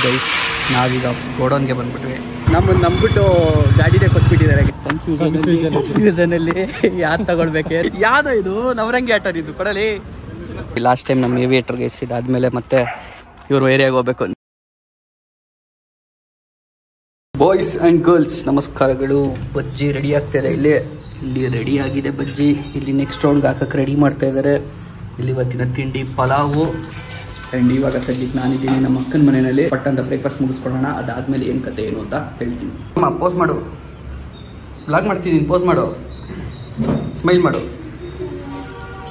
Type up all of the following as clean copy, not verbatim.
Guys ನಾವೀಗ ಗೋಡೌನ್ಗೆ ಬಂದ್ಬಿಟ್ವಿ. ನಮ್ಮನ್ನು ನಂಬಿಟ್ಟು ಗಾಡಿನೇ ಕೊಟ್ಬಿಟ್ಟಿದ್ದಾರೆ. ಕನ್ಫ್ಯೂಷನಲ್ಲಿ ಯಾವ್ದು ತಗೊಳ್ಬೇಕೆ, ಯಾವ್ದು ಇದು ನವರಂಗಿ ಆಟರ್ ಇದು ಕೊಡಲಿ. ಲಾಸ್ಟ್ ಟೈಮ್ ನಮ್ಮ ಏವಿಯೇಟರ್ಗೆ ಇದಾದ್ಮೇಲೆ ಮತ್ತೆ ಇವರು ಏರಿಯಾಗೆ ಹೋಗ್ಬೇಕು. ಬಾಯ್ಸ್ ಆ್ಯಂಡ್ ಗರ್ಲ್ಸ್ ನಮಸ್ಕಾರಗಳು. ಬಜ್ಜಿ ರೆಡಿ ಆಗ್ತಾಯಿದೆ. ಇಲ್ಲಿ ರೆಡಿ ಆಗಿದೆ ಬಜ್ಜಿ. ಇಲ್ಲಿ ನೆಕ್ಸ್ಟ್ ರೌಂಡ್ಗೆ ಹಾಕಕ್ಕೆ ರೆಡಿ ಮಾಡ್ತಾ ಇದ್ದಾರೆ. ಇಲ್ಲಿ ಇವತ್ತಿನ ತಿಂಡಿ ಪಲಾವು. ಆ್ಯಂಡ್ ಇವಾಗ ಸದ್ಯಕ್ಕೆ ನಾನಿದ್ದೀನಿ ನಮ್ಮ ಅಕ್ಕನ ಮನೆಯಲ್ಲಿ. ಪಟ್ಟಂತ ಬ್ರೇಕ್ಫಾಸ್ಟ್ ಮುಗಿಸ್ಕೊಳ್ಳೋಣ. ಅದಾದಮೇಲೆ ಏನು ಕತೆ ಏನು ಅಂತ ಹೇಳ್ತೀನಿ. ಅಮ್ಮ ಪೋಸ್ ಮಾಡು, ಬ್ಲಾಗ್ ಮಾಡ್ತಿದ್ದೀನಿ, ಪೋಸ್ ಮಾಡು, ಸ್ಮೈಲ್ ಮಾಡು,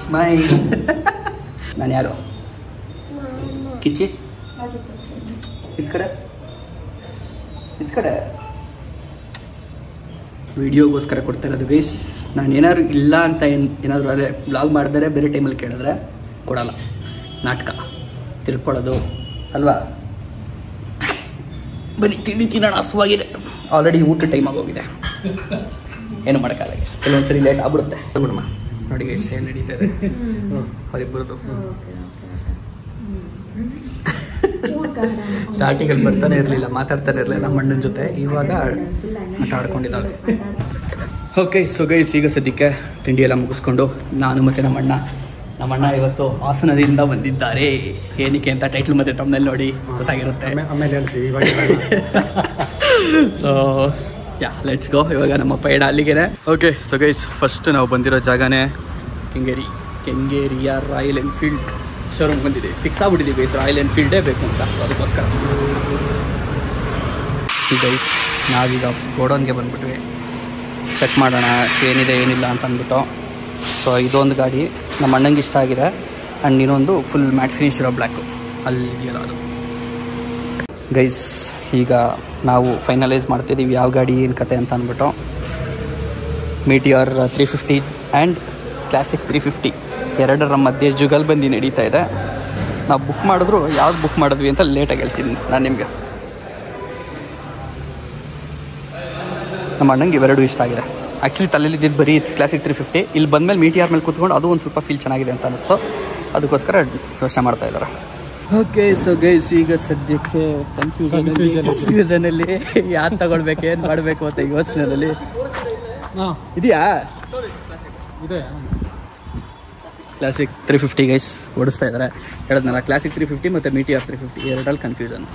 ಸ್ಮೈಲ್. ನಾನು ಯಾರು ಕಿಚ್ಚಿ ಇದ್ ಕಡೆ ವಿಡಿಯೋಗೋಸ್ಕರ ಕೊಡ್ತಾ ಇರೋದು ಗೈಸ್. ನಾನು ಏನಾದ್ರು ಇಲ್ಲ ಅಂತ ಏನಾದರೂ ಅದೇ ಬ್ಲಾಗ್ ಮಾಡಿದರೆ ಬೇರೆ ಟೈಮಲ್ಲಿ ಕೇಳಿದ್ರೆ ಕೊಡಲ್ಲ. ನಾಟಕ ತಿರ್ಕೊಳ್ಳೋದು ಅಲ್ವಾ. ಬನ್ನಿ ತಿಂಡಿ ತಿನ್ನೋಣ, ಹಸುವಾಗಿದೆ. ಆಲ್ರೆಡಿ ಊಟ ಟೈಮ್ ಆಗೋಗಿದೆ, ಏನು ಮಾಡೋಕ್ಕಾಗಲ್ಲ ಗೈಸ್. ಕೆಲವೊಂದ್ಸರಿ ಲೇಟ್ ಆಗ್ಬಿಡುತ್ತೆ. ಗುಣಮ್ಮ ನೋಡಿ ಗೈಸ್ ಏನು ನಡೀತಾ ಇದೆ ಅವರಿಬ್ಬರದು. ಸ್ಟಾರ್ಟಿಂಗಲ್ಲಿ ಬರ್ತಾನೆ ಇರಲಿಲ್ಲ, ಮಾತಾಡ್ತಾನೆ ಇರಲಿಲ್ಲ ನಮ್ಮ ಅಣ್ಣನ ಜೊತೆ. ಇವಾಗ ಆಟ ಆಡ್ಕೊಂಡಿದ್ದಾಳೆ. ಓಕೆ ಸೊ ಗೈಸ್, ಈಗ ಸದ್ಯಕ್ಕೆ ತಿಂಡಿ ಎಲ್ಲ ಮುಗಿಸ್ಕೊಂಡು ನಾನು ಮತ್ತು ನಮ್ಮ ಅಣ್ಣ ಇವತ್ತು ಹಾಸನದಿಂದ ಬಂದಿದ್ದಾರೆ. ಏನಕ್ಕೆ ಅಂತ ಟೈಟ್ಲ್ ಮತ್ತು ತಮ್ಮನಲ್ಲಿ ನೋಡಿ ಗೊತ್ತಾಗಿರುತ್ತೆ, ಆಮೇಲೆ ಹೇಳ್ತೀವಿ. So let's go. ಇವಾಗ ನಮ್ಮ ಪಯಣ ಅಲ್ಲಿಗೆ. ಓಕೆ ಸೊ ಗೈಸ್, ಫಸ್ಟ್ ನಾವು ಬಂದಿರೋ ಜಾಗನೇ ಕೆಂಗೇರಿಯ ರಾಯಲ್ ಎನ್ಫೀಲ್ಡ್ ಶೋರೂಮ್ ಬಂದಿದ್ದೀವಿ. ಫಿಕ್ಸ್ ಆಗ್ಬಿಟ್ಟಿದ್ದೀವಿ ಗೈಸ್, ರಾಯಲ್ ಎನ್ಫೀಲ್ಡೇ ಬೇಕು ಅಂತ. ಸೊ ಅದಕ್ಕೋಸ್ಕರ ಗೈಸ್ ನಾವೀಗ ಗೋಡೌನ್ಗೆ ಬಂದ್ಬಿಟ್ವಿ. ಚೆಕ್ ಮಾಡೋಣ ಏನಿದೆ ಏನಿಲ್ಲ ಅಂತ ಅಂದ್ಬಿಟ್ಟು. ಸೊ ಇದೊಂದು ಗಾಡಿ ನಮ್ಮ ಅಣ್ಣಂಗೆ ಇಷ್ಟ ಆಗಿದೆ. ಆ್ಯಂಡ್ ಇನ್ನೊಂದು ಫುಲ್ ಮ್ಯಾಟ್ ಫಿನಿಶ್ ಇರೋ ಬ್ಲ್ಯಾಕು ಅಲ್ಲಿ ಇದೆಯಲ್ಲ ಅದು. ಗೈಸ್ ಈಗ ನಾವು ಫೈನಲೈಸ್ ಮಾಡ್ತಿದ್ದೀವಿ ಯಾವ ಗಾಡಿ ಏನು ಕತೆ ಅಂತ ಅಂದ್ಬಿಟ್ಟು. ಮೀಟಿಯಾರ್ 350 ಆ್ಯಂಡ್ ಕ್ಲಾಸಿಕ್ 350 ಎರಡರ ಮಧ್ಯೆ ಜುಗಲ್ಬಂದಿ ನಡೀತಾ ಇದೆ. ನಾವು ಬುಕ್ ಮಾಡಿದ್ರು ಯಾವ್ದು ಬುಕ್ ಮಾಡಿದ್ವಿ ಅಂತ ಲೇಟಾಗಿ ಹೇಳ್ತೀನಿ ನಾನು ನಿಮಗೆ. ನಮ್ಮ ಅಣ್ಣಂಗೆ ಇವೆರಡು ಇಷ್ಟ ಆಗಿದೆ. ಆ್ಯಕ್ಚುಲಿ ತಲೆಯಲ್ಲಿದ್ದು ಬರೀ ಕ್ಲಾಸಿಕ್ 350. ಇಲ್ಲಿ ಬಂದಮೇಲೆ ಮೀಟಿಯಾರ್ ಮೇಲೆ ಕೂತ್ಕೊಂಡು ಅದು ಒಂದು ಸ್ವಲ್ಪ ಫೀಲ್ ಚೆನ್ನಾಗಿದೆ ಅಂತ ಅನ್ನಿಸ್ತು. ಅದಕ್ಕೋಸ್ಕರ ಯೋಚನೆ ಮಾಡ್ತಾ ಇದ್ದಾರೆ. ಓಕೆ ಸೊ ಗೈಸ್, ಈಗ ಸದ್ಯಕ್ಕೆ ಕನ್ಫ್ಯೂಷನಲ್ಲಿ ಯಾವ್ದು ತಗೊಳ್ಬೇಕು, ಏನು ಮಾಡಬೇಕು ಅಂತ ಯೋಚನೆಯಲ್ಲಿ ಇದೆಯಾ. ಕ್ಲಾಸಿಕ್ 350 ಗೈಸ್ ಓಡಿಸ್ತಾ ಇದ್ದಾರೆ. ಹೇಳಿದ್ನಲ್ಲ, ಕ್ಲಾಸಿಕ್ 350 ಮತ್ತು ಮೀಟಿಯಾರ್ 350 ಎರಡರಲ್ಲಿ confusion.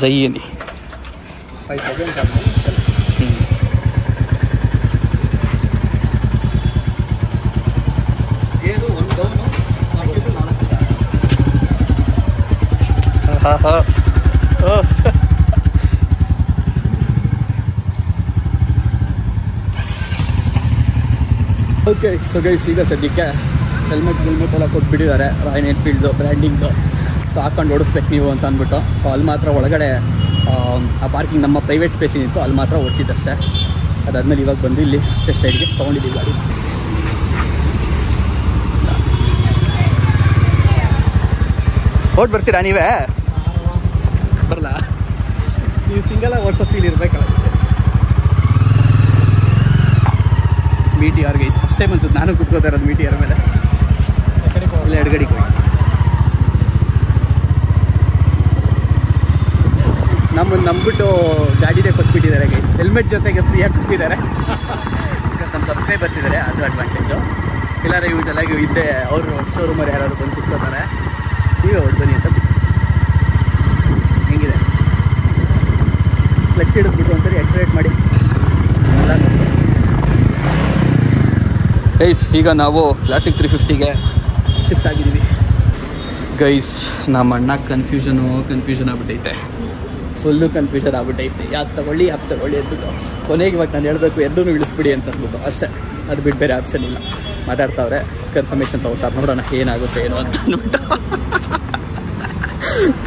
Jaini 5 seconds. Okay so guys, ಈಗ ಸದ್ಯಕ್ಕೆ ಹೆಲ್ಮೆಟ್ ಎಲ್ಲ ಕೊಟ್ಬಿಟ್ಟಿದ್ದಾರೆ ರಾಯಲ್ ಎನ್ಫೀಲ್ಡ್ದು ಬ್ರ್ಯಾಂಡಿಂಗ್ದು. ಸೊ ಹಾಕೊಂಡು ಓಡಿಸ್ಬೇಕು ನೀವು ಅಂತ ಅಂದ್ಬಿಟ್ಟು. ಸೊ ಅಲ್ಲಿ ಮಾತ್ರ ಒಳಗಡೆ ಆ ಪಾರ್ಕಿಂಗ್ ನಮ್ಮ ಪ್ರೈವೇಟ್ ಸ್ಪೇಸ್ ಏನಿತ್ತು ಅಲ್ಲಿ ಮಾತ್ರ ಓಡಿಸಿದ್ದಷ್ಟೇ. ಅದಾದಮೇಲೆ ಇವಾಗ ಬಂದು ಇಲ್ಲಿ ಟೆಸ್ಟ್ ರೈಡ್ಗೆ ತೊಗೊಂಡಿದ್ದೀವಿ ಗಾಡಿ. ಓಟ್ ಬರ್ತೀರಾ ನೀವೇ? ಬರಲ್ಲ, ನೀವು ಸಿಂಗಲಾಗಿ ಓಡಿಸೋ ಫೀಲ್ ಇರಬೇಕಲ್ಲ. ಮೀಟಿಯಾರ್ ಗೈಸ್ ಫಸ್ಟ್ ಟೈಮ್ ಅನ್ಸುತ್ತೆ ನಾನು ಕುತ್ಕೋತಾ ಇರೋದು ಮೀಟಿಯಾರ್ ಮೇಲೆ. ಇಲ್ಲ ಎಡಗಡಿಗೆ ಹೋಗಿ ನಮ್ಮನ್ನು ನಂಬಿಟ್ಟು ಗಾಡಿನೇ ಕೊಟ್ಬಿಟ್ಟಿದ್ದಾರೆ ಗೈಸ್. ಹೆಲ್ಮೆಟ್ ಜೊತೆಗೆ ಫ್ರೀಯಾಗಿ ಕೊಟ್ಟಿದ್ದಾರೆ. ಬಿಕಾಸ್ ನಮ್ಮ ಸಬ್ಸ್ಕ್ರೈಬರ್ಸ್ ಇದ್ದಾರೆ, ಅದು ಅಡ್ವಾಂಟೇಜು. ಎಲ್ಲರೂ ಯೂಸ್ ಎಲ್ಲ ಇದ್ದೆ ಅವರು ಶೋರೂಮಲ್ಲಿ ಯಾರಾದ್ರು ಬಂದು ಕುತ್ಕೋತಾರೆ. ನೀವೇ ಹೊಡ್ಬನ್ನಿ ಅಂತ ಹೆಂಗಿದೆ. ಕ್ಲಚ್ ಹಿಡಿದ್ಬಿಟ್ಟು ಒಂದ್ಸರಿ ಎಕ್ಸಲೇಟ್ ಮಾಡಿ. ಗೈಸ್ ಈಗ ನಾವು ಕ್ಲಾಸಿಕ್ 350ಗೆ ಶಿಫ್ಟ್ ಆಗಿದ್ದೀವಿ. ಗೈಸ್ ನಮ್ಮ ಅಣ್ಣ ಕನ್ಫ್ಯೂಷನ್ ಆಗ್ಬಿಟ್ಟೈತೆ, ಫುಲ್ಲು ಕನ್ಫ್ಯೂಷನ್ ಆಗ್ಬಿಟ್ಟೈತೆ. ಯಾವ್ದು ತಗೊಳ್ಳಿ ಅಂದ್ಬಿಟ್ಟು ಕೊನೆಗೆ ಇವಾಗ ನಾನು ಹೇಳಬೇಕು ಎರಡೂ ಇಳಿಸ್ಬಿಡಿ ಅಂತ ಅಂದ್ಬಿಟ್ಟು ಅಷ್ಟೇ. ಅದು ಬಿಟ್ಟು ಬೇರೆ ಆಪ್ಷನ್ ಇಲ್ಲ. ಮಾತಾಡ್ತಾವ್ರೆ, ಕನ್ಫರ್ಮೇಷನ್ ತಗೋತಾರೆ, ನೋಡೋಣ ಏನಾಗುತ್ತೆ ಏನೋ ಅಂತ ಅಂದ್ಬಿಟ್ಟು.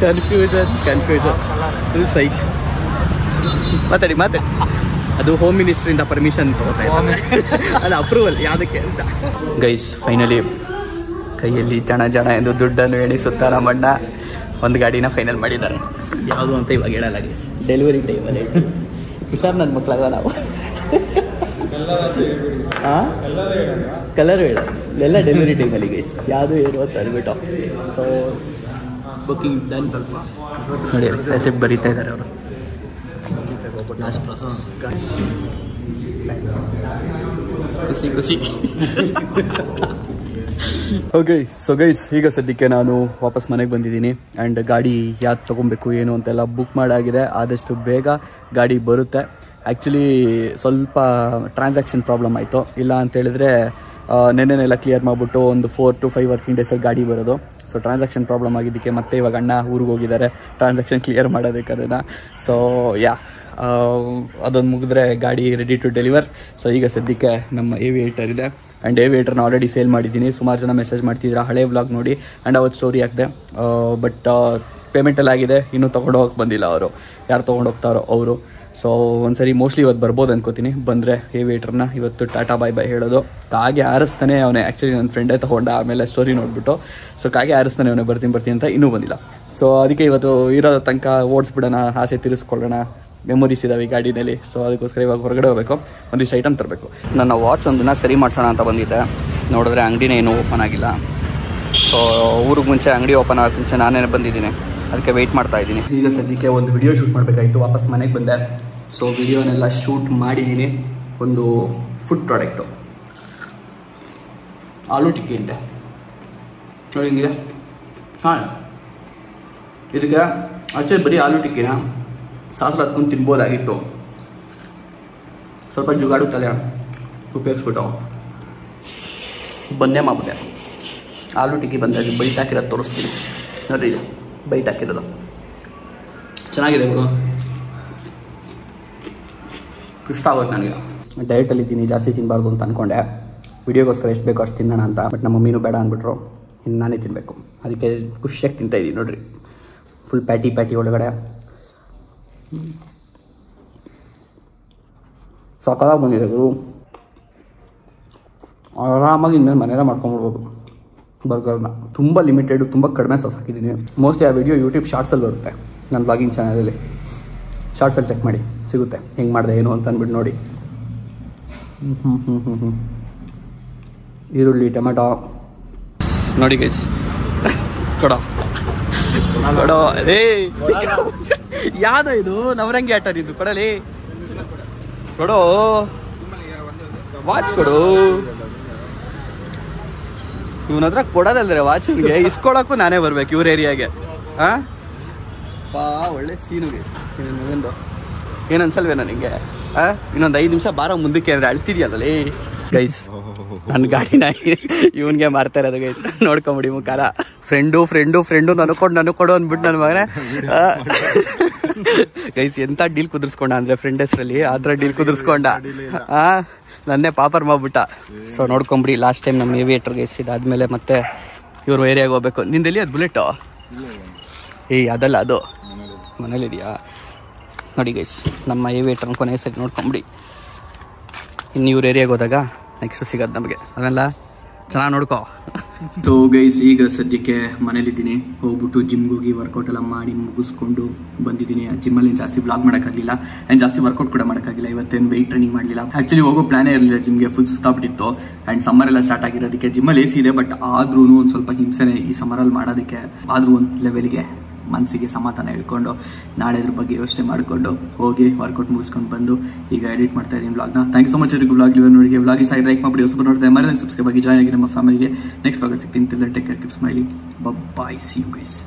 Confusion full psych. ಮಾತಾಡಿ ಅದು ಹೋಮ್ ಮಿನಿಸ್ಟ್ರಿಂದ ಪರ್ಮಿಷನ್ ತಗೋತಾ ಇದ್ದಾರೆ, ಅದು ಅಪ್ರೂವಲ್ ಯಾವುದಕ್ಕೆ ಅಂತ. ಗೈಸ್ ಫೈನಲಿ ಕೈಯಲ್ಲಿ ಜನ ಎಂದು ದುಡ್ಡನ್ನು ಎಣಿಸುತ್ತಾ ನಮ್ಮಣ್ಣ ಒಂದು ಗಾಡಿನ ಫೈನಲ್ ಮಾಡಿದ್ದಾರೆ. ಯಾವುದು ಅಂತ ಇವಾಗ ಹೇಳಲ್ಲ ಗೈಸ್, ಡೆಲಿವರಿ ಟೈಮಲ್ಲಿ ಹುಷಾರು ನನ್ನ ಮಕ್ಕಳಾಗ ನಾವು. ಕಲರ್ ಹೇಳ ಎಲ್ಲ ಡೆಲಿವರಿ ಟೈಮಲ್ಲಿ ಗೈಸ್, ಯಾವುದು ಏನು ಅಂತ ಅಂದ್ಬಿಟ್ಟು. So booking done. ಸ್ವಲ್ಪ ನೋಡಿ ರೆಸಿಪ್ಟ್ ಬರೀತಾ ಇದ್ದಾರೆ ಅವರು. ಲಾಸ್ಟ್ ಪ್ರಾಸೆಸ್ ಖುಷಿ ಖುಷಿ. ಓಕೆ ಸೊ ಗೈಸ್, ಈಗ ಸದ್ಯಕ್ಕೆ ನಾನು ವಾಪಸ್ ಮನೆಗೆ ಬಂದಿದ್ದೀನಿ ಆ್ಯಂಡ್ ಗಾಡಿ ಯಾವ್ದು ತೊಗೊಬೇಕು ಏನು ಅಂತೆಲ್ಲ ಬುಕ್ ಮಾಡಾಗಿದೆ. ಆದಷ್ಟು ಬೇಗ ಗಾಡಿ ಬರುತ್ತೆ. ಆ್ಯಕ್ಚುಲಿ ಸ್ವಲ್ಪ ಟ್ರಾನ್ಸಾಕ್ಷನ್ ಪ್ರಾಬ್ಲಮ್ ಆಯಿತು. ಇಲ್ಲ ಅಂತೇಳಿದ್ರೆ ನೆನ್ನೆನೆಲ್ಲ ಕ್ಲಿಯರ್ ಮಾಡಿಬಿಟ್ಟು ಒಂದು 4 to 5 ವರ್ಕಿಂಗ್ ಡೇಸಲ್ಲಿ ಗಾಡಿ ಬರೋದು. ಸೊ ಟ್ರಾನ್ಸಾಕ್ಷನ್ ಪ್ರಾಬ್ಲಮ್ ಆಗಿದ್ದಕ್ಕೆ ಮತ್ತೆ ಇವಾಗ ಅಣ್ಣ ಊರಿಗೆ ಹೋಗಿದ್ದಾರೆ ಟ್ರಾನ್ಸಾಕ್ಷನ್ ಕ್ಲಿಯರ್ ಮಾಡೋದಕ್ಕೆ ಅದನ್ನು. ಸೊ ಯಾ ಅದೊಂದು ಮುಗಿದ್ರೆ ಗಾಡಿ ರೆಡಿ ಟು ಡೆಲಿವರ್. ಸೊ ಈಗ ಸದ್ಯಕ್ಕೆ ನಮ್ಮ ಏವಿಯೇಟರ್ ಇದೆ ಆ್ಯಂಡ್ ಏವಿಯೇಟರ್ನ ಆಲ್ರೆಡಿ ಸೇಲ್ ಮಾಡಿದ್ದೀನಿ. ಸುಮಾರು ಜನ ಮೆಸೇಜ್ ಮಾಡ್ತಿದ್ರು ಹಳೆ ವ್ಲಾಗ್ ನೋಡಿ ಆ್ಯಂಡ್ ಅವತ್ತು ಸ್ಟೋರಿ ಹಾಕಿದೆ. ಬಟ್ ಪೇಮೆಂಟೆಲ್ಲ ಆಗಿದೆ, ಇನ್ನೂ ತೊಗೊಂಡೋಗಕ್ಕೆ ಬಂದಿಲ್ಲ ಅವರು, ಯಾರು ತೊಗೊಂಡೋಗ್ತಾರೋ ಅವರು. ಸೊ ಒಂದ್ಸರಿ ಮೋಸ್ಟ್ಲಿ ಇವತ್ತು ಬರ್ಬೋದು ಅನ್ಕೋತೀನಿ. ಬಂದರೆ ಏವಿಯೇಟರ್ನ ಇವತ್ತು ಟಾಟಾ ಬಾಯ್ ಬಾಯ್ ಹೇಳೋದು. ಕಾಗೆ ಹಾರಿಸ್ತಾನೆ ಅವನೇ, ಆ್ಯಕ್ಚುಲಿ ನನ್ನ ಫ್ರೆಂಡೇ ತೊಗೊಂಡ ಆಮೇಲೆ ಸ್ಟೋರಿ ನೋಡಿಬಿಟ್ಟು. ಸೊ ಕಾಗೆ ಹಾರಿಸ್ತಾನೆ ಅವನೇ ಬರ್ತೀನಿ ಅಂತ ಇನ್ನೂ ಬಂದಿಲ್ಲ. ಸೊ ಅದಕ್ಕೆ ಇವತ್ತು ಇರೋ ತನಕ ಓಡಿಸ್ಬಿಡೋಣ, ಆಸೆ ತಿರ್ಸ್ಕೊಳ್ಳೋಣ, ಮೆಮೊರೀಸ್ ಇದ್ದಾವೆ ಈ ಗಾಡಿನಲ್ಲಿ. ಸೊ ಅದಕ್ಕೋಸ್ಕರ ಇವಾಗ ಹೊರಗಡೆ ಹೋಗಬೇಕು, ಒಂದಿಷ್ಟು ಐಟಮ್ ತರಬೇಕು. ನನ್ನ ವಾಚ್ ಒಂದನ್ನ ಸರಿ ಮಾಡಿಸೋಣ ಅಂತ ಬಂದಿದ್ದೆ. ನೋಡಿದ್ರೆ ಅಂಗಡಿನೇ ಏನೂ ಓಪನ್ ಆಗಿಲ್ಲ. ಸೊ ಊರಿಗೆ ಮುಂಚೆ ಅಂಗಡಿ ಓಪನ್ ಆಗೋಕ್ಕೆ ಮುಂಚೆ ನಾನೇ ಬಂದಿದ್ದೀನಿ, ಅದಕ್ಕೆ ವೆಯ್ಟ್ ಮಾಡ್ತಾ ಇದ್ದೀನಿ. ಈಗ ಸದ್ಯಕ್ಕೆ ಒಂದು ವಿಡಿಯೋ ಶೂಟ್ ಮಾಡಬೇಕಾಯಿತು, ವಾಪಸ್ ಮನೆಗೆ ಬಂದೆ. ಸೊ ವಿಡಿಯೋನೆಲ್ಲ ಶೂಟ್ ಮಾಡಿದ್ದೀನಿ. ಒಂದು ಫುಡ್ ಪ್ರಾಡಕ್ಟು, ಆಲೂ ಟಿಕ್ಕಿ ಅಂತೆ ನೋಡಿ ಹಿಂಗಿದೆ. ಹಾಂ, ಇದಕ್ಕೆ ಆಚೆ ಬರೀ ಆಲೂ ಟಿಕ್ಕಿನ ಸಾಸಲು ಹತ್ಕೊಂಡು ತಿನ್ಬೋದಾಗಿತ್ತು. ಸ್ವಲ್ಪ ಜುಗಾಡು ತಲೆ ಉಪಯೋಗಿಸ್ಬಿಟ್ಟು ಬಂದೇ ಮಾಡ್ಬಿಟ್ಟೆ. ಆಲೂ ಟಿಕ್ಕಿ ಬಂದಾಗ ಬೈಟ್ ಹಾಕಿರೋದು ತೋರಿಸ್ತೀನಿ ನೋಡಿರಿ. ಬೈಟ್ ಹಾಕಿರೋದು ಚೆನ್ನಾಗಿದೆ ಗುರು, ಇಷ್ಟ ಆಗೋದು ನನಗೆ. ಡಯಟಲ್ಲಿದ್ದೀನಿ, ಜಾಸ್ತಿ ತಿನ್ನಬಾರ್ದು ಅಂತ ಅಂದ್ಕೊಂಡೆ. ವಿಡಿಯೋಗೋಸ್ಕರ ಎಷ್ಟು ಬೇಕೋ ಅಷ್ಟು ತಿನ್ನೋಣ ಅಂತ. ಬಟ್ ನಮ್ಮ ಮಮ್ಮಿನೂ ಬೇಡ ಅಂದ್ಬಿಟ್ರು, ಇನ್ನು ನಾನೇ ತಿನ್ನಬೇಕು. ಅದಕ್ಕೆ ಖುಷಿಯಾಗಿ ತಿಂತಾಯಿದ್ದೀನಿ ನೋಡಿರಿ. ಫುಲ್ ಪ್ಯಾಟಿ ಒಳಗಡೆ ಸಕಾಲಾಗಿ ಬಂದಿದೆ ಗುರು. ಆರಾಮಾಗಿ ಇನ್ಮೇಲೆ ಮನೆಯಲ್ಲ ಮಾಡ್ಕೊಂಡ್ಬಿಡ್ಬೋದು ಬರ್ಗರ್ನ. ತುಂಬ ಲಿಮಿಟೆಡು, ತುಂಬ ಕಡಿಮೆ ಸಾಸ್ ಹಾಕಿದ್ದೀನಿ. ಮೋಸ್ಟ್ಲಿ ಆ ವಿಡಿಯೋ ಯೂಟ್ಯೂಬ್ ಶಾರ್ಟ್ಸಲ್ಲಿ ಬರುತ್ತೆ, ನನ್ನ ಬ್ಲಾಗಿಂಗ್ ಚಾನಲಲ್ಲಿ. ಶಾರ್ಟ್ಸಲ್ಲಿ ಚೆಕ್ ಮಾಡಿ ಸಿಗುತ್ತೆ ಹೆಂಗೆ ಮಾಡಿದೆ ಏನು ಅಂತ ಅಂದ್ಬಿಟ್ಟು ನೋಡಿ. ಈರುಳ್ಳಿ, ಟೊಮೆಟೊ ನೋಡಿ ಗೈಸ್. ಕೊಡೋ ರೇ, ಯಾವ್ದು ಇದು ನವರಂಗಿ ಆಟ ಇದು? ಕೊಡಲಿ, ಕೊಡೋ ವಾಚ್ ಕೊಡು. ಇವನ ಹತ್ರ ಕೊಡೋದಲ್ದ್ರೆ ವಾಚ್ಗೆ ಇಸ್ಕೊಳಕ್ಕೂ ನಾನೇ ಬರ್ಬೇಕು ಇವ್ರ ಏರಿಯಾಗೆ. ಹಾಂ ಪಾ, ಒಳ್ಳೆ ಸೀನುಗೆ ಇನ್ನೊಂದು ಏನು ಅನ್ಸಲ್ವೇನೋ ನಿಂಗೆ? ಇನ್ನೊಂದು 5 ನಿಮಿಷ ಬಾರ ಮುಂದಕ್ಕೆ ಅಂದರೆ ಅಳ್ತಿದ್ಯಲ್ಲೇ ಗೈಸ್. ನನ್ನ ಗಾಡಿನ ಇವನ್ಗೆ ಮಾರ್ತಾ ಇರೋದು ಗೈಸ್, ನೋಡ್ಕೊಂಬಿಡಿ ಮುಖಾರ. ಫ್ರೆಂಡು ನನಗೆ ಕೊಡು ಅಂದ್ಬಿಟ್ಟು ನನ್ನ ಮಗನೇ ಗೈಸ್. ಎಂಥ ಡೀಲ್ ಕುದುರಿಸ್ಕೊಂಡ ಅಂದರೆ ಫ್ರೆಂಡ್ ಹೆಸರಲ್ಲಿ ಆ ಥರ ಡೀಲ್ ಕುದುರಿಸ್ಕೊಂಡ. ನನ್ನೇ ಪಾಪರ್ ಮಾಡ್ಬಿಟ್ಟ. ಸೊ ನೋಡ್ಕೊಂಬಿಡಿ. ಲಾಸ್ಟ್ ಟೈಮ್ ನಮ್ಮ ಏವಿಯೇಟರ್ ಗೈಸ್, ಇದಾದ್ಮೇಲೆ ಮತ್ತೆ ಇವ್ರು ಏರಿಯಾಗೆ ಹೋಗ್ಬೇಕು. ನಿಂದೆಲ್ಲಿ ಅದು ಬುಲೆಟು? ಅದಲ್ಲ, ಅದು ಮನೇಲಿದೆಯಾ ನೋಡಿ ಗೈಸ್. ನಮ್ಮ ಏವಿಯೇಟರ್ನ ಕೊನೆ ಸರಿ ನೋಡ್ಕೊಂಬಿಡಿ. ಇನ್ನು ಇವ್ರ ಏರಿಯಾಗೆ ಹೋದಾಗ ನೆಕ್ಸ್ಟ್ ಸಿಗೋದು ನಮಗೆ, ಅವೆಲ್ಲ ಚೆನ್ನಾಗಿ ನೋಡ್ಕೋ. ಸೊ ಗೈಸ್, ಈಗ ಸದ್ಯಕ್ಕೆ ಮನೇಲಿದ್ದೀನಿ. ಹೋಗ್ಬಿಟ್ಟು ಜಿಮ್ಗೆ ಹೋಗಿ ವರ್ಕೌಟ್ ಎಲ್ಲ ಮಾಡಿ ಮುಗಿಸ್ಕೊಂಡು ಬಂದಿದ್ದೀನಿ. ಆ ಜಿಮ್ಮಲ್ಲಿ ಜಾಸ್ತಿ ವ್ಲಾಗ್ ಮಾಡೋಕ್ಕಾಗಲಿಲ್ಲ ಆ್ಯಂಡ್ ಜಾಸ್ತಿ ವರ್ಕೌಟ್ ಕೂಡ ಮಾಡೋಕ್ಕಾಗಿಲ್ಲ. ಇವತ್ತೇನು ವೆಯ್ಟ್ ಟ್ರೈನಿಂಗ್ ಮಾಡಲಿಲ್ಲ. ಆ್ಯಕ್ಚುಲಿ ಹೋಗೋ ಪ್ಲಾನೇ ಇರಲಿಲ್ಲ ಜಿಮ್ಗೆ, ಫುಲ್ ಸುಸ್ತಾಗ್ಬಿಟ್ಟಿತ್ತು. ಆ್ಯಂಡ್ ಸಮ್ಮರ್ ಎಲ್ಲ ಸ್ಟಾರ್ಟ್ ಆಗಿರೋದಕ್ಕೆ ಜಿಮ್ಮಲ್ಲಿ AC ಇದೆ. ಬಟ್ ಆದ್ರೂ ಒಂದು ಸ್ವಲ್ಪ ಹಿಂಸೆನೇ ಈ ಸಮ್ಮರಲ್ಲಿ ಮಾಡೋದಕ್ಕೆ. ಆದರೂ ಒಂದು ಲೆವೆಲ್ಗೆ ಮನಸ್ಸಿಗೆ ಸಮಾಧಾನ ಹೇಳ್ಕೊಂಡು ನಾಳೆ ಅದ್ರ ಬಗ್ಗೆ ಯೋಚನೆ ಮಾಡಿಕೊಂಡು ಹೋಗಿ ವರ್ಕೌಟ್ ಮುಗಿಸ್ಕೊಂಡು ಬಂದು ಈಗ ಎಡಿಟ್ ಮಾಡ್ತಾ ಇದ್ದೀನಿ ವ್ಲಾಗ್ನ. ಥ್ಯಾಂಕ್ ಯು ಸೊ ಮಚ್ ಎಲ್ಲರಿಗೂ ವ್ಲಾಗ್ ನೋಡಿ. ವ್ಲಾಗ್ ಇಷ್ಟ ಲೈಕ್ ಮಾಡಿ, ಹೊಸಬರು ನೋಡ್ತಾ ಮರೆಯಲ್ಲ ಸಬ್ಸ್ಕ್ರೈಬ್ ಆಗಿ ಜಾಯ್ನ್ ಆಗಿ ನಮ್ಮ ಫ್ಯಾಮಿಲಿಗೆ. ನೆಕ್ಸ್ಟ್ ವ್ಲಾಗ್ ಸಿಗ್ತೀನಿ. Till then take care, keep smiling, bye, see you guys.